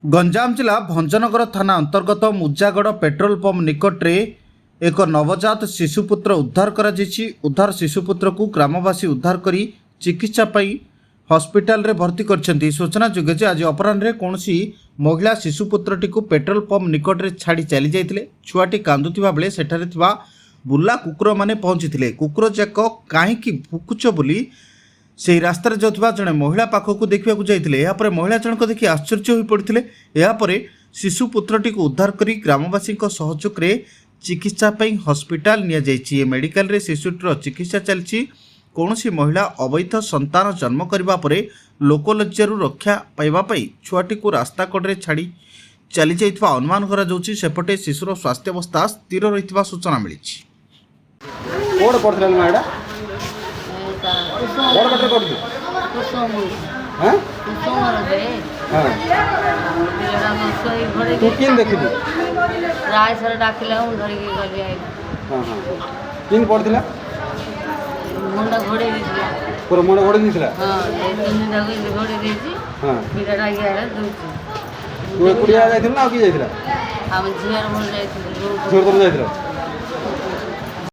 गंजाम जिला भंजनगर थाना अंतर्गत मुजागड़ पेट्रोल पंप निकट में एक नवजात शिशुपुत्र उद्धार करा जायछि। उद्धार शिशुपुत्र को ग्रामवासी उद्धार करी चिकित्सा पाई हॉस्पिटल रे भर्ती करछन्ती। सूचना जोगे जे आज अपराह्न कौनसी महिला शिशुपुत्रटी को पेट्रोल पंप निकट में छाड़ी चली जाइतिले। छुआटी कांदुथिबा बेले सेठारे थिबा बुला कुकुर माने पहुंचीथिले। कुकुर जाक काहेकि भुकुच बोली से रास्ता जाऊा जड़े महिला पाखक देखा जाते महिला जनक देखी आश्चर्य हो पड़ते। यापर शिशुपुत्रटी को उद्धार कर ग्रामवासी सहयोग में चिकित्सा हॉस्पिटल नि मेडिकल रे शिशुटर चिकित्सा चलती। कौन महिला अवैध संतान जन्म करने पर लोकलज्जारू रक्षा पाइबापी छुआटी को रास्ता कड़े छाड़ी चली जाइथिबा अनुमान करा जाउछि। सेपटे शिशुर स्वास्थ्य अवस्था स्थिर रहिथिबा सूचना मिली। बड़ कटर करली हां तू किन देखली राय सर डाकिला हम धरि के गली आई। हां किन पड़थिला मुंडा घोड़े दिला पूरा मुंडा घोड़े दिला। हां तीन दिन घोड़े देछि। हां फिर डाकी आला दूची तू कुड़िया जाइथिल ना की जाइथिला हम झियर बोल जाइथिल झोर तो जाइथिला।